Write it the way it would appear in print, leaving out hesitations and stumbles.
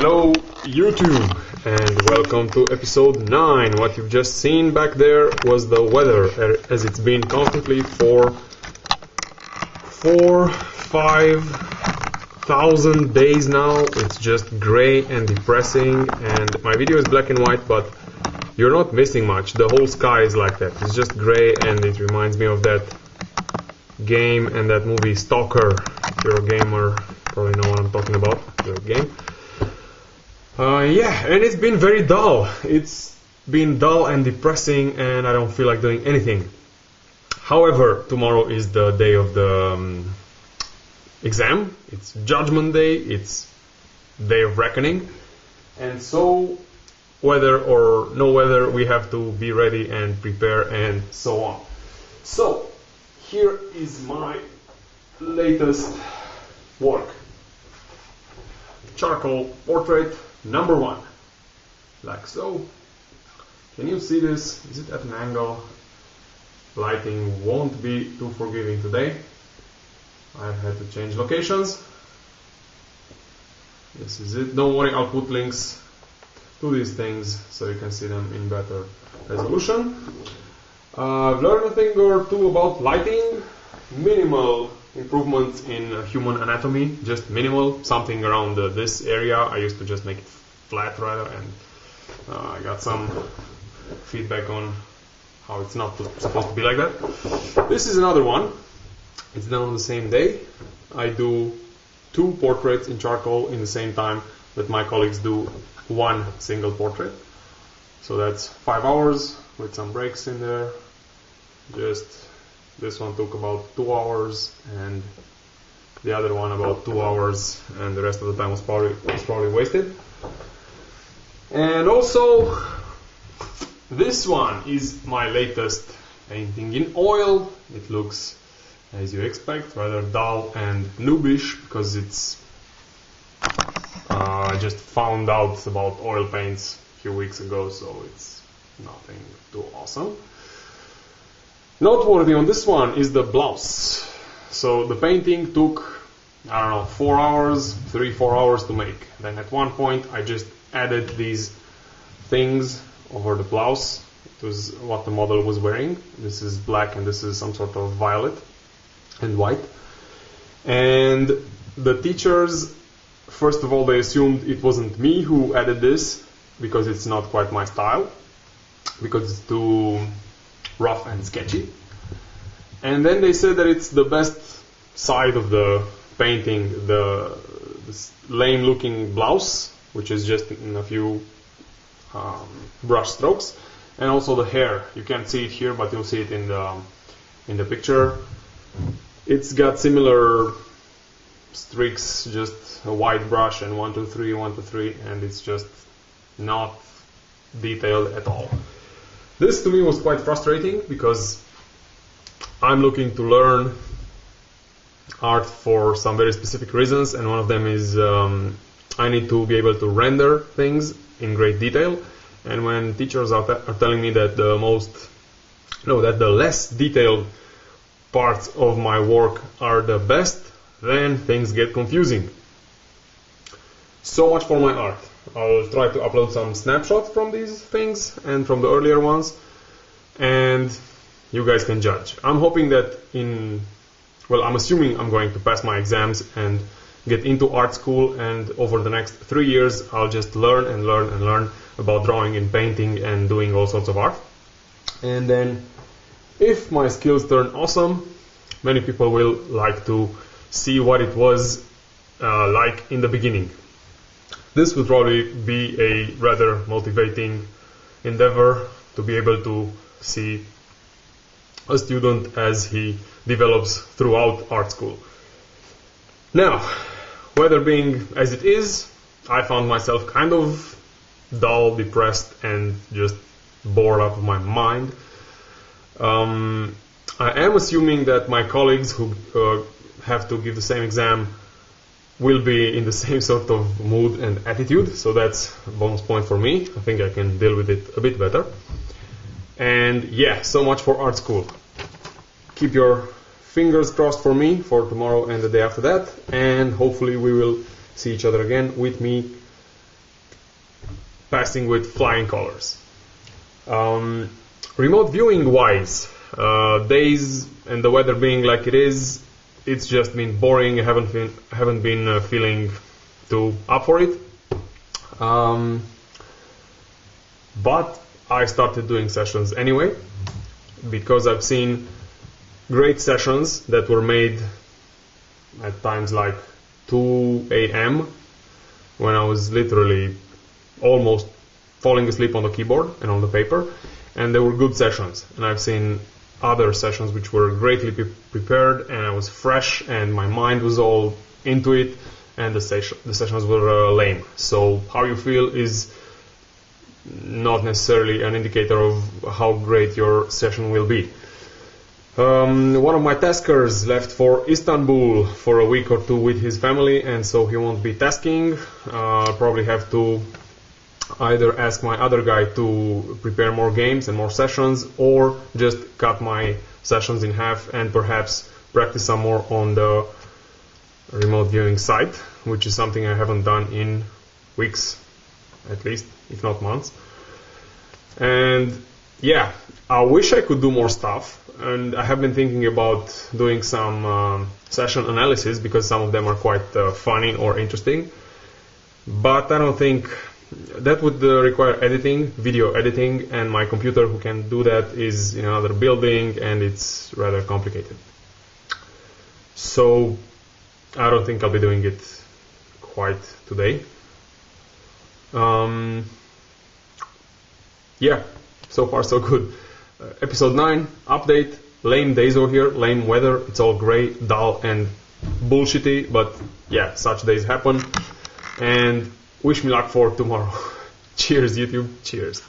Hello YouTube and welcome to episode 9. What you've just seen back there was the weather as it's been constantly for 5,000 days now. It's just grey and depressing, and my video is black and white, but you're not missing much. The whole sky is like that. It's just grey and it reminds me of that game and that movie Stalker. If you're a gamer, probably know what I'm talking about, the game. Yeah, and it's been very dull. It's been dull and depressing, and I don't feel like doing anything. However, tomorrow is the day of the exam. It's Judgment Day. It's Day of Reckoning. And so, whether or no weather, we have to be ready and prepare and so on. So, here is my latest work. Charcoal portrait number 1. Like so. Can you see this? Is it at an angle? Lighting won't be too forgiving today. I've had to change locations. This is it. Don't worry, I'll put links to these things so you can see them in better resolution. I've learned a thing or two about lighting. Minimal improvements in human anatomy, just minimal, something around this area. I used to just make it flat rather, and I got some feedback on how it's not supposed to be like that. This is another one. It's done on the same day. I do 2 portraits in charcoal in the same time that my colleagues do 1 single portrait. So that's 5 hours with some breaks in there. Just this one took about 2 hours, and the other one about 2 hours, and the rest of the time was probably wasted. And also, this one is my latest painting in oil. It looks, as you expect, rather dull and noobish because it's I just found out about oil paints a few weeks ago, so it's nothing too awesome. Noteworthy on this one is the blouse. So the painting took, I don't know, 4 hours, 3-4 hours to make. Then at one point I just added these things over the blouse. It was what the model was wearing. This is black and this is some sort of violet and white. And the teachers, first of all, they assumed it wasn't me who added this because it's not quite my style, because it's too rough and sketchy. And then they said that it's the best side of the painting, this lame looking blouse, which is just in a few brush strokes, and also the hair. You can't see it here, but you'll see it in the picture. It's got similar streaks, just a white brush and 1, 2, 3, 1, 2, 3, and it's just not detailed at all. This to me was quite frustrating because I'm looking to learn art for some very specific reasons, and one of them is I need to be able to render things in great detail. And when teachers are telling me that the less detailed parts of my work are the best, then things get confusing. So much for my art. I'll try to upload some snapshots from these things and from the earlier ones, and you guys can judge. I'm hoping that I'm assuming I'm going to pass my exams and get into art school, and over the next 3 years I'll just learn and learn and learn about drawing and painting and doing all sorts of art. And then if my skills turn awesome, many people will like to see what it was like in the beginning. This would probably be a rather motivating endeavor, to be able to see a student as he develops throughout art school. Now, weather being as it is, I found myself kind of dull, depressed, and just bored out of my mind. I am assuming that my colleagues who have to give the same exam will be in the same sort of mood and attitude, so that's a bonus point for me. I think I can deal with it a bit better. And yeah, so much for art school. Keep your fingers crossed for me for tomorrow and the day after that, and hopefully we will see each other again with me passing with flying colors. Remote viewing wise, days and the weather being like it is, it's just been boring. I haven't been feeling too up for it. But I started doing sessions anyway, because I've seen great sessions that were made at times like 2 a.m. when I was literally almost falling asleep on the keyboard and on the paper, and they were good sessions. And I've seen other sessions which were greatly prepared, and I was fresh and my mind was all into it, and the sessions were lame. So how you feel is not necessarily an indicator of how great your session will be. One of my taskers left for Istanbul for a week or two with his family, and so he won't be tasking. I'll probably have to either ask my other guy to prepare more games and more sessions, or just cut my sessions in half and perhaps practice some more on the remote viewing site, which is something I haven't done in weeks, at least, if not months. And yeah, I wish I could do more stuff, and I have been thinking about doing some session analysis, because some of them are quite funny or interesting, but I don't think that would require editing, video editing, and my computer who can do that is in another building, and it's rather complicated. So I don't think I'll be doing it quite today. Yeah, so far so good. Episode 9, update. Lame days over here, lame weather, it's all grey, dull and bullshitty, but yeah, such days happen. And wish me luck for tomorrow. Cheers, YouTube, cheers.